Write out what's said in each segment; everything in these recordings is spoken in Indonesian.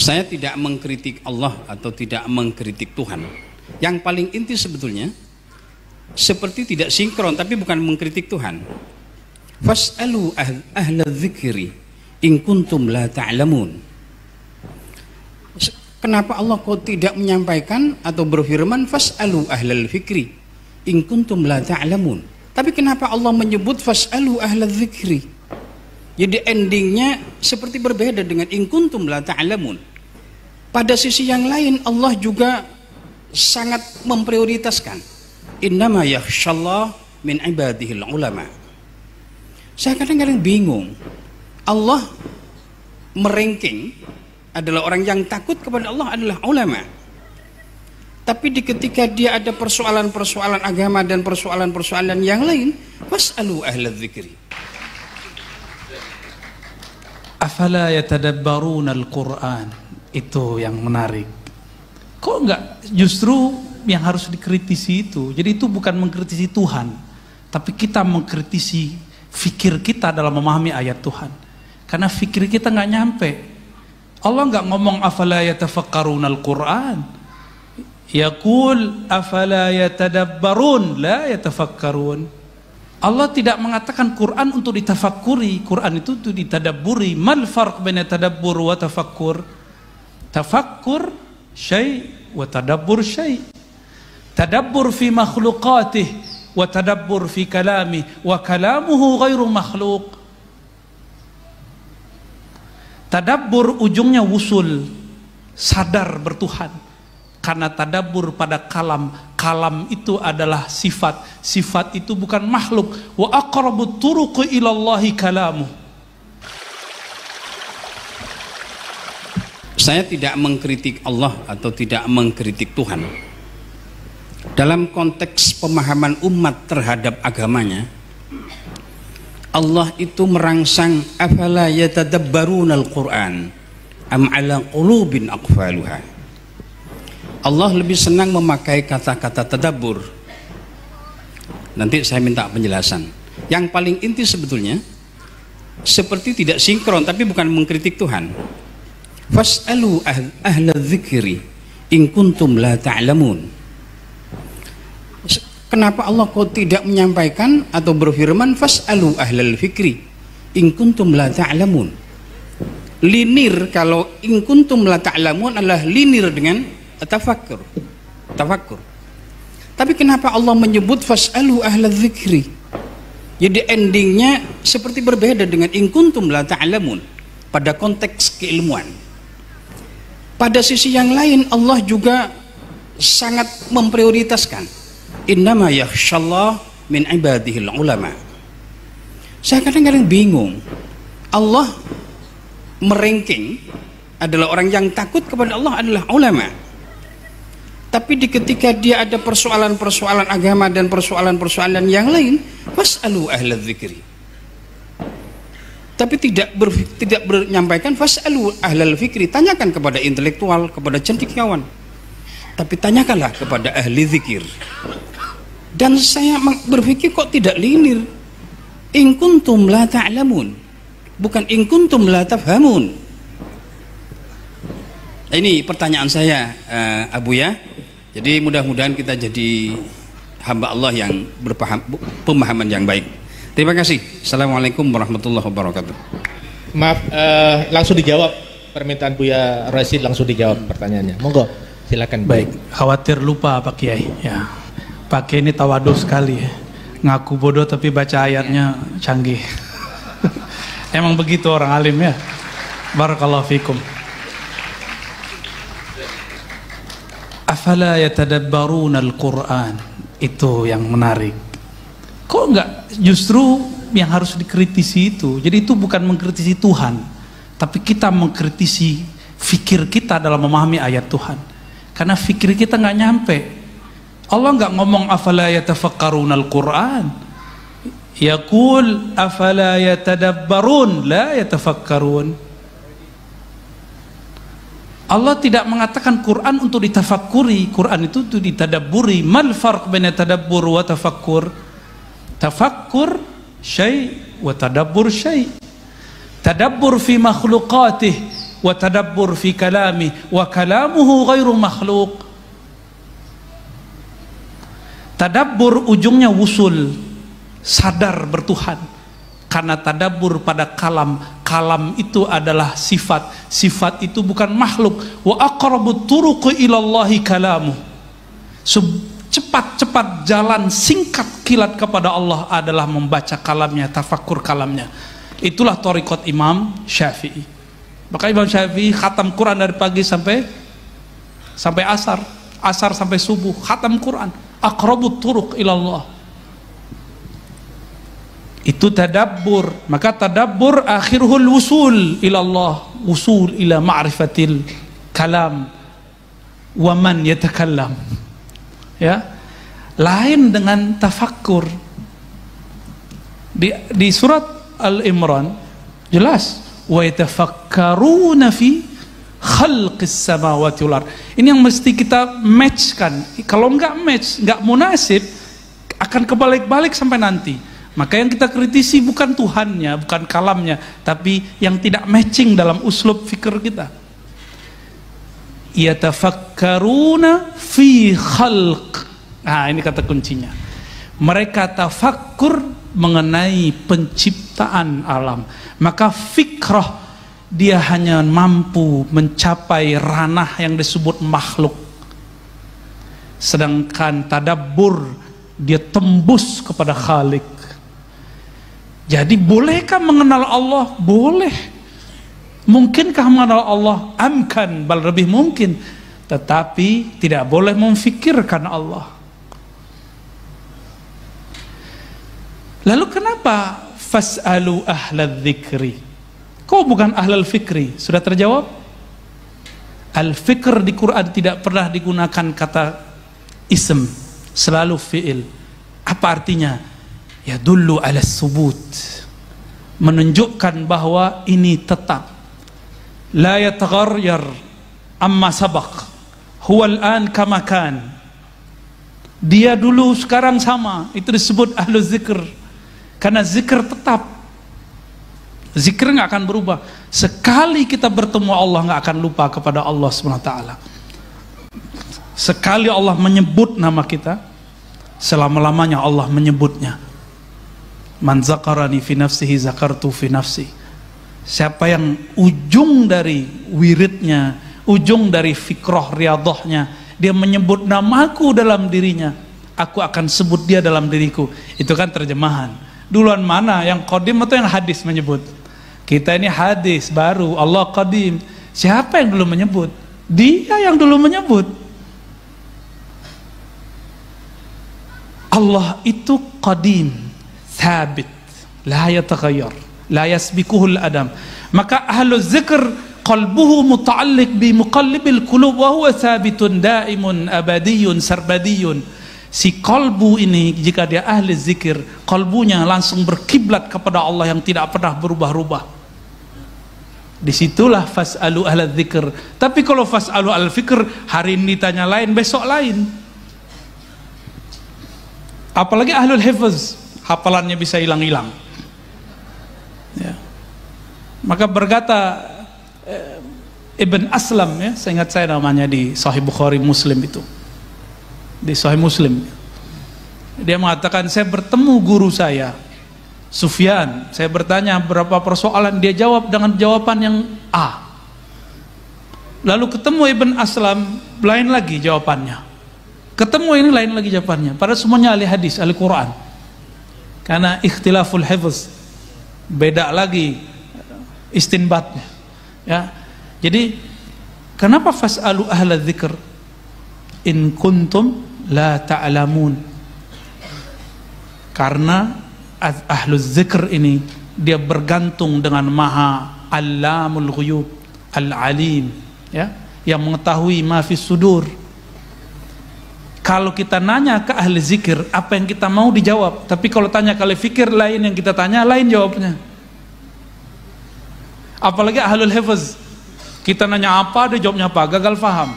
Saya tidak mengkritik Allah atau tidak mengkritik Tuhan. Yang paling inti sebetulnya seperti tidak sinkron, tapi bukan mengkritik Tuhan. Fas'alu ahla dzikri in kuntum la ta'lamun. Kenapa Allah kok tidak menyampaikan atau berfirman fas'alu ahlal fikri in kuntum la ta'lamun? Tapi kenapa Allah menyebut fas'alu ahlal dzikri? Jadi endingnya seperti berbeda dengan in kuntum la ta'lamun. Pada sisi yang lain Allah juga sangat memprioritaskan innama yakhshallah min ibadihil ulama. Saya kadang-kadang bingung, Allah meranking adalah orang yang takut kepada Allah adalah ulama, tapi ketika dia ada persoalan-persoalan agama dan persoalan-persoalan yang lain, fas'alu ahlal dzikri. Afala yatadabbaruna al-Qur'an. Itu yang menarik. Kok enggak justru yang harus dikritisi itu? Jadi itu bukan mengkritisi Tuhan, tapi kita mengkritisi fikir kita dalam memahami ayat Tuhan. Karena fikir kita nggak nyampe. Allah nggak ngomong afala yatafakkaruna al-Qur'an. Yaqul afala yatadabbarun la yatafakkarun. Allah tidak mengatakan Quran untuk ditafakkuri. Quran itu untuk ditadabburi. Mal farq baina tadabbur wa tafakkur? Tafakkur syai' wa tadabbur syai'. Tadabbur fi makhluqatih wa tadabbur fi kalami wa kalamuhu ghairu makhluq. Tadabbur ujungnya wusul, sadar bertuhan. Karena tadabbur pada kalam, kalam itu adalah sifat, sifat itu bukan makhluk. Wa aqrabut turuqi ilallahi kalamu. Saya tidak mengkritik Allah atau tidak mengkritik Tuhan. Dalam konteks pemahaman umat terhadap agamanya, Allah itu merangsang afala yatadabbarunal Qur'an am ala qulubin aqfaluha. Allah lebih senang memakai kata-kata tadabbur. Nanti saya minta penjelasan. Yang paling inti sebetulnya seperti tidak sinkron, tapi bukan mengkritik Tuhan. Fas'alu ahla dzikri in kuntum la ta'lamun. Kenapa Allah kok tidak menyampaikan atau berfirman fas'alu ahlal fikri in kuntum la ta'lamun? Linir kalau in kuntum la ta'lamun adalah linir dengan tafakkur. Tapi kenapa Allah menyebut fas'alu ahlal dzikri? Jadi endingnya seperti berbeda dengan in kuntum la ta'lamun pada konteks keilmuan. Pada sisi yang lain Allah juga sangat memprioritaskan innama yakhshallah min ibadihil ulama. Saya kadang-kadang bingung, Allah meranking adalah orang yang takut kepada Allah adalah ulama, tapi ketika dia ada persoalan-persoalan agama dan persoalan-persoalan yang lain, fas'alu ahlal dzikri. Tapi tidak menyampaikan fas'alu ahlal fikri, tanyakan kepada intelektual, kepada cendekiawan. Tapi tanyakanlah kepada ahli zikir. Dan saya berpikir kok tidak linir. In kuntum la ta'lamun, bukan in kuntum la tafhamun. Ini pertanyaan saya, Abu ya. Jadi mudah-mudahan kita jadi hamba Allah yang pemahaman yang baik. Terima kasih. Assalamualaikum warahmatullahi wabarakatuh. Maaf, langsung dijawab permintaan Buya Rasid, langsung dijawab pertanyaannya. Monggo, silakan. Baik, khawatir lupa Pak Kiai. Ya, Pak Kiai ini tawadhu sekali. Ngaku bodoh tapi baca ayatnya canggih. Emang begitu orang alim ya. Barakallahu fikum. Afala yatadabbaruna al-Qur'an. Itu yang menarik. Kok enggak justru yang harus dikritisi itu? Jadi itu bukan mengkritisi Tuhan, tapi kita mengkritisi fikir kita dalam memahami ayat Tuhan. Karena fikir kita nggak nyampe. Allah nggak ngomong afala yatafakkaruna al-Qur'an. Yaqul afala yatadabbarun la yatafakkarun. Allah tidak mengatakan Quran untuk ditafakkuri. Quran itu untuk ditadabburi. Mal farq baina tadabbur wa tafakkur? Tafakkur syai' wa tadabbur syai'. Tadabbur fi makhluqatih wa tadabbur fi kalami wa kalamuhu ghairu makhluq. Tadabbur ujungnya wusul, sadar bertuhan. Karena tadabbur pada kalam, kalam itu adalah sifat, sifat itu bukan makhluk. Wa aqrabut turuqi ilallahi kalamu. Cepat-cepat jalan singkat kilat kepada Allah adalah membaca kalamnya, tafakkur kalamnya. Itulah thariqat Imam Syafi'i. Maka Imam Syafi'i khatam Quran dari pagi sampai asar, asar sampai subuh, khatam Quran. Aqrabut turuq ilallah. Itu tadabbur. Maka tadabbur akhiruhul wusul ilallah, wusul ila ma'rifatil kalam wa man yatakallam. Ya, lain dengan tafakkur. Di surat Al-Imran jelas, wa yatafakkaruna fi khalqis samawati wal ard. Ini yang mesti kita matchkan. Kalau enggak match, enggak munasib, akan kebalik-balik sampai nanti. Maka yang kita kritisi bukan Tuhannya, bukan kalamnya, tapi yang tidak matching dalam uslub fikir kita. Yatafakkaruna fi khalq. Nah, ini kata kuncinya. Mereka tafakkur mengenai penciptaan alam. Maka fikrah, dia hanya mampu mencapai ranah yang disebut makhluk. Sedangkan tadabbur, dia tembus kepada Khalik. Jadi bolehkah mengenal Allah? Boleh. Mungkinkah mengenal Allah? Amkan, bal lebih mungkin. Tetapi tidak boleh memfikirkan Allah. Lalu kenapa fas'alu ahlal dzikri? Kok bukan ahlal fikri? Sudah terjawab? Al-fikr di Quran tidak pernah digunakan kata ism, selalu fi'il. Apa artinya? Ya dulu ala subut, menunjukkan bahwa ini tetap, la yataghayyar amma sabaq, huwa al-an kama kan. Dia dulu sekarang sama. Itu disebut ahlu zikr. Karena zikr tetap, zikr nggak akan berubah. Sekali kita bertemu Allah nggak akan lupa kepada Allah SWT. Sekali Allah menyebut nama kita, selama-lamanya Allah menyebutnya. Man zakarani fi nafsihi zakartu fi nafsi. Siapa yang ujung dari wiridnya, ujung dari fikrah riyadhahnya, dia menyebut namaku dalam dirinya, aku akan sebut dia dalam diriku. Itu kan terjemahan. Duluan mana, yang qadim atau yang hadis menyebut? Kita ini hadis baru, Allah qadim. Siapa yang dulu menyebut? Dia yang dulu menyebut. Allah itu qadim, thabit, la yataghayyar, la yasbikuhul adam. Maka ahlu zikr qalbuhu muta'alliq bi muqallibil qulub wa huwa thabitun daimun abadiyun sarbadiyun. Si qalbu ini, jika dia ahli zikir, qalbunya langsung berkiblat kepada Allah yang tidak pernah berubah-ubah. Disitulah fas'alu ahla dzikr. Tapi kalau fas'alu al fikr, hari ini ditanya lain, besok lain. Apalagi ahlul hifz, hafalannya bisa hilang-hilang. Ya. Maka berkata Ibn Aslam, ya, saya ingat saya namanya di Sahih Bukhari Muslim itu, di Sahih Muslim, dia mengatakan, saya bertemu guru saya Sufyan, saya bertanya berapa persoalan, dia jawab dengan jawaban yang A. Lalu ketemu Ibn Aslam, lain lagi jawabannya. Ketemu ini lain lagi jawabannya. Padahal semuanya ahli hadis, ahli Quran. Karena ikhtilaful hifz, beda lagi istinbatnya. Ya. Jadi kenapa fas'alu ahla dzikr in kuntum la ta'lamun? Karena ahlu dzikr ini dia bergantung dengan Maha Allamul Ghuyub, Al-Alim, ya, yang mengetahui ma fis sudur. Kalau kita nanya ke ahli zikir, apa yang kita mau dijawab. Tapi kalau tanya ke ahli fikir, lain yang kita tanya, lain jawabnya. Apalagi ahlul hifz, kita nanya apa, dia jawabnya apa, gagal faham.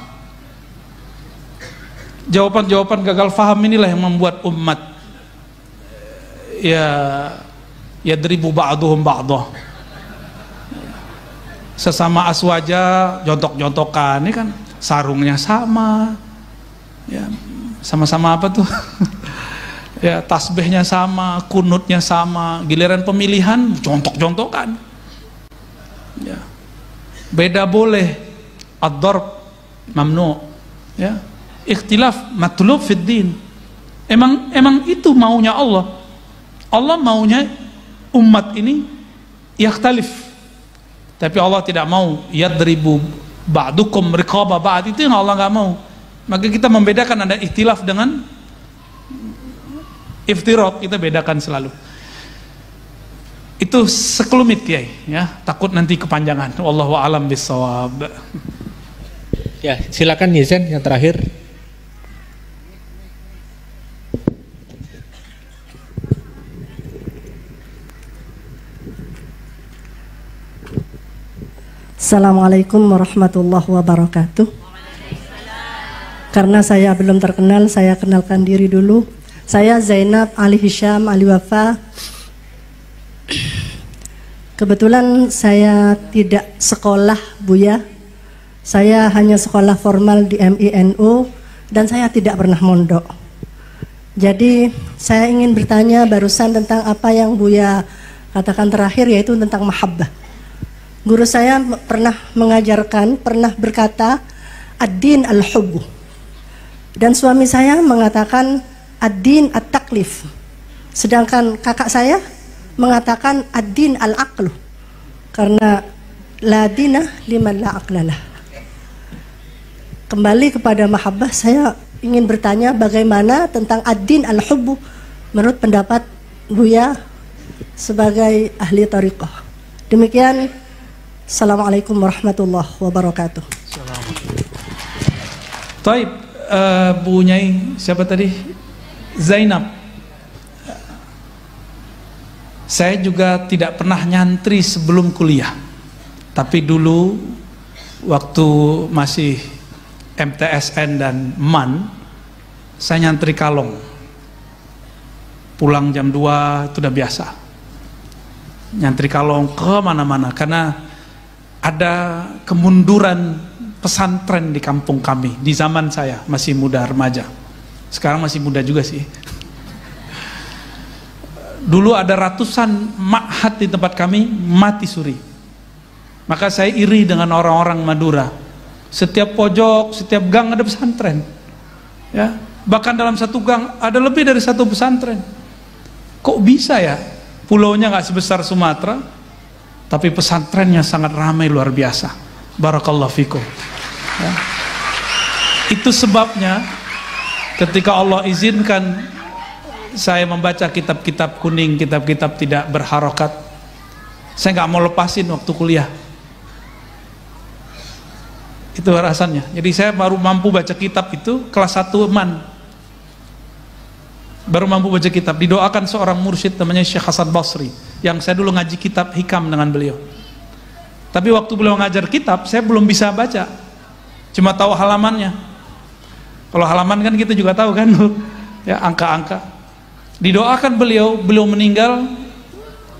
Jawaban-jawaban gagal faham inilah yang membuat umat ya yadribu ba'duhum ba'dah. sesama aswaja jontok-jontokan, ini kan sarungnya sama, ya sama-sama apa tuh? Ya tasbihnya sama, kunutnya sama, giliran pemilihan jontok-jontokan. Ya. Beda boleh, ad-darb mamnu, ya. Ikhtilaf matlub fid din. Emang itu maunya Allah. Allah maunya umat ini yakhtalif. Tapi Allah tidak mau yadribu ba'dukum riqaba ba'd, itu yang Allah nggak mau. Maka kita membedakan ada ikhtilaf dengan iftirat, kita bedakan selalu. Itu sekelumit Kiai, ya, takut nanti kepanjangan. Wallahu a'lam bissawab. Ya, silakan Yezen yang terakhir. Assalamualaikum warahmatullahi wabarakatuh. Karena saya belum terkenal, saya kenalkan diri dulu. Saya Zainab Ali Hisham Ali Wafa. Kebetulan saya tidak sekolah Buya. Saya hanya sekolah formal di MINU dan saya tidak pernah mondok. Jadi saya ingin bertanya barusan tentang apa yang Buya katakan terakhir, yaitu tentang mahabbah. Guru saya pernah mengajarkan, pernah berkata ad-din al-hubbu. Dan suami saya mengatakan ad-din at-taklif. Sedangkan kakak saya mengatakan ad-din al-aqlu. Karena la dina liman la aqlalah. Kembali kepada mahabbah, saya ingin bertanya bagaimana tentang ad-din al-hubbu menurut pendapat Buya sebagai ahli thariqah. Demikian. Assalamualaikum warahmatullahi wabarakatuh. Taib, Bu Nyai, siapa tadi? Zainab. Saya juga tidak pernah nyantri sebelum kuliah. Tapi dulu waktu masih MTSN dan MAN, saya nyantri kalong. Pulang jam 2 itu udah biasa. Nyantri kalong ke mana-mana karena ada kemunduran pesantren di kampung kami di zaman saya masih muda remaja. Sekarang masih muda juga sih. Dulu ada ratusan ma'had di tempat kami mati suri. Maka saya iri dengan orang-orang Madura. Setiap pojok, setiap gang ada pesantren. Ya, bahkan dalam satu gang ada lebih dari satu pesantren. Kok bisa ya? Pulaunya nggak sebesar Sumatera, tapi pesantrennya sangat ramai luar biasa. Barakallahu fikum. Ya. Itu sebabnya ketika Allah izinkan saya membaca kitab-kitab kuning, kitab-kitab tidak berharokat, saya nggak mau lepasin waktu kuliah. Itu alasannya. Jadi saya baru mampu baca kitab itu kelas 1 MAN. Baru mampu baca kitab. Didoakan seorang mursyid namanya Syekh Hasan Basri, yang saya dulu ngaji kitab hikam dengan beliau. Tapi waktu beliau ngajar kitab, saya belum bisa baca, cuma tahu halamannya. Kalau halaman kan kita juga tahu kan, ya, angka-angka. Didoakan beliau meninggal.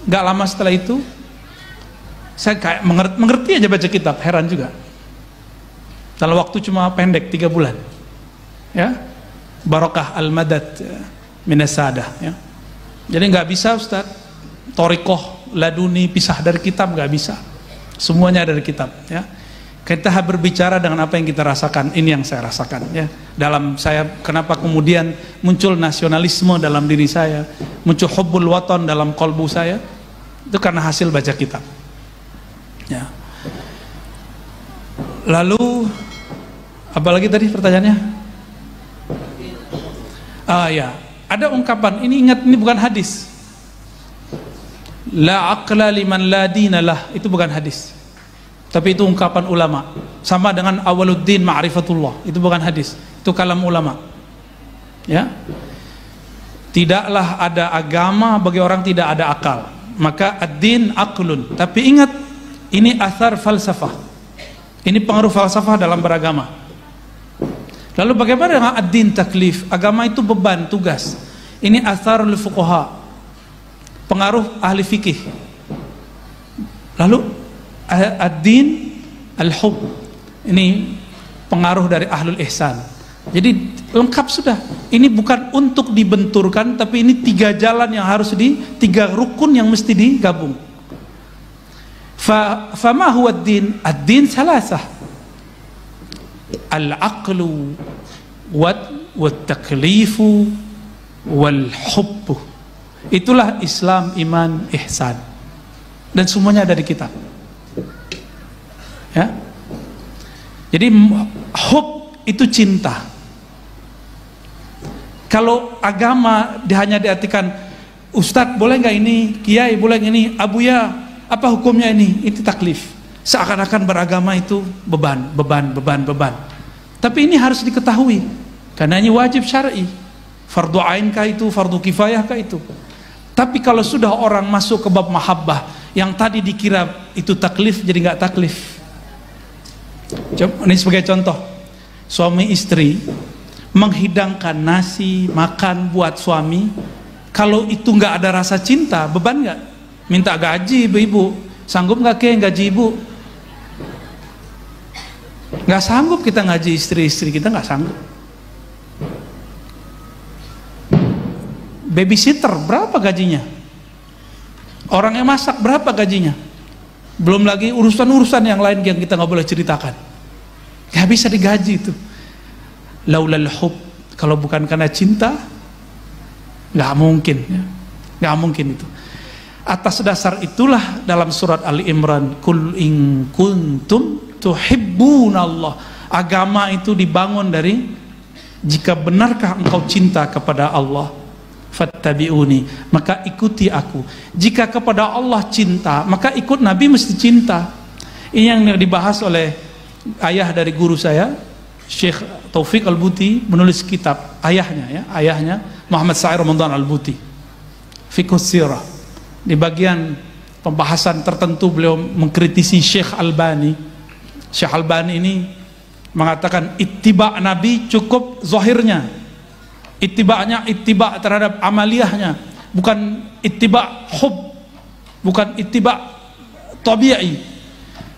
Gak lama setelah itu saya kayak mengerti aja baca kitab, heran juga. Dalam waktu cuma pendek 3 bulan, ya, barokah al-madad minas sadah, ya. Jadi nggak bisa Ustaz thariqah laduni pisah dari kitab, nggak bisa, semuanya dari kitab, ya. Kita berbicara dengan apa yang kita rasakan. Ini yang saya rasakan, ya. Dalam saya, kenapa kemudian muncul nasionalisme dalam diri saya, muncul hubbul watan dalam kolbu saya, itu karena hasil baca kitab, ya. Lalu apalagi tadi pertanyaannya? Ya, ada ungkapan, ini ingat, ini bukan hadis. La aqla liman la dinalah, itu bukan hadis. Tapi itu ungkapan ulama. Sama dengan awaluddin ma'rifatullah, itu bukan hadis, itu kalam ulama. Ya. Tidaklah ada agama bagi orang tidak ada akal. Maka ad-din aqlun. Tapi ingat, ini athar falsafah. Ini pengaruh falsafah dalam beragama. Lalu bagaimana dengan ad-din taklif? Agama itu beban, tugas. Ini atharul fuqaha, pengaruh ahli fikih. Lalu ad-din al-hub. Ini pengaruh dari ahlul ihsan. Jadi lengkap sudah. Ini bukan untuk dibenturkan, tapi ini 3 jalan yang harus 3 rukun yang mesti digabung. Fama huwa ad-din? Ad-din salasah. Al-aqlu wat-taklifu wal-hubbu. Itulah Islam, iman, ihsan. Dan semuanya ada di kitab. Ya. Jadi hub itu cinta. Kalau agama hanya diartikan, Ustadz boleh nggak ini, Kiai boleh nggak ini, Abuya apa hukumnya ini? Itu taklif. Seakan-akan beragama itu beban. Tapi ini harus diketahui, karena ini wajib syar'i. Fardu ain kah itu, fardu kifayah kah itu. Tapi kalau sudah orang masuk ke bab mahabbah, yang tadi dikira itu taklif jadi nggak taklif. Ini sebagai contoh, suami istri menghidangkan nasi makan buat suami, kalau itu nggak ada rasa cinta, beban nggak? Minta gaji ibu, sanggup nggak gaji ibu? Nggak sanggup kita ngaji istri-istri kita, nggak sanggup. Babysitter berapa gajinya? Orang yang masak berapa gajinya? Belum lagi urusan-urusan yang lain yang kita nggak boleh ceritakan. Nggak bisa digaji itu. Laulal hub, kalau bukan karena cinta, nggak mungkin, ya. Nggak mungkin itu. Atas dasar itulah dalam surat Ali Imran, Kul in kuntum tuhibbunallah. Agama itu dibangun dari, jika benarkah engkau cinta kepada Allah, fattabi'uni, maka ikuti aku. Jika kepada Allah cinta, maka ikut Nabi mesti cinta. Ini yang dibahas oleh ayah dari guru saya, Syekh Taufik Al-Buti, menulis kitab, ayahnya Muhammad Sa'ir Ramadan Al-Buti, Fiqh Sirah. Di bagian pembahasan tertentu beliau mengkritisi Syekh Albani. Syekh Albani ini mengatakan ittiba Nabi cukup zahirnya, ittiba'nya ittiba terhadap amaliyahnya, bukan ittiba hub, bukan ittiba tabi'i.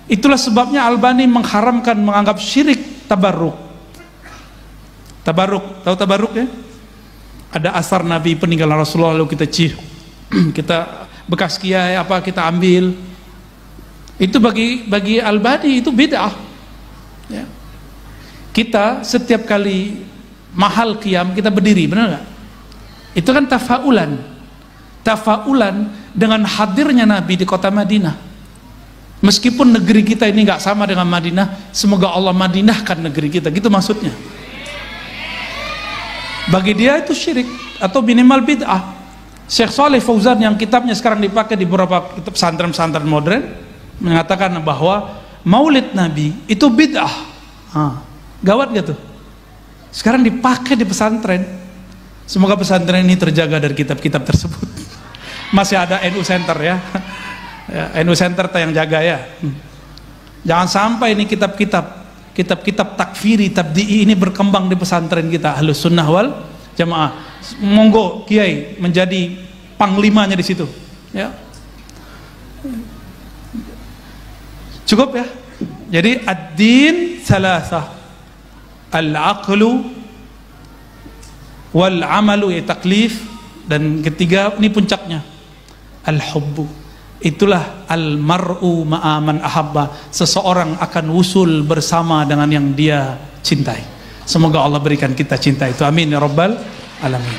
Itulah sebabnya Albani mengharamkan, menganggap syirik tabarruk. Tabarruk, tahu tabarruk ya? Ada asar Nabi peninggalan Rasulullah lalu kita kita bekas kiai apa kita ambil. Itu bagi Albani itu bid'ah. Ya. Kita setiap kali mahal qiyam kita berdiri, benar nggak? Itu kan tafaulan dengan hadirnya Nabi di kota Madinah. Meskipun negeri kita ini nggak sama dengan Madinah, semoga Allah madinahkan negeri kita, gitu maksudnya. Bagi dia itu syirik atau minimal bid'ah. Syekh Saleh Fauzan yang kitabnya sekarang dipakai di beberapa kitab pesantren-pesantren modern mengatakan bahwa maulid Nabi itu bid'ah. Gawat gak tuh? Sekarang dipakai di pesantren. Semoga pesantren ini terjaga dari kitab-kitab tersebut. Masih ada NU Center ya. NU Center yang jaga ya. Jangan sampai ini kitab-kitab takfiri, tabdi'i ini berkembang di pesantren kita Ahlus Sunnah wal Jamaah. Monggo kiai menjadi panglimanya di situ ya. Cukup ya. Jadi ad-din salasah, al-aqlu wal amalu ya taklif, dan ketiga ini puncaknya al-hubbu. Itulah al-mar'u ma'aman ahabba, seseorang akan wusul bersama dengan yang dia cintai. Semoga Allah berikan kita cinta itu, amin ya rabbal alamin.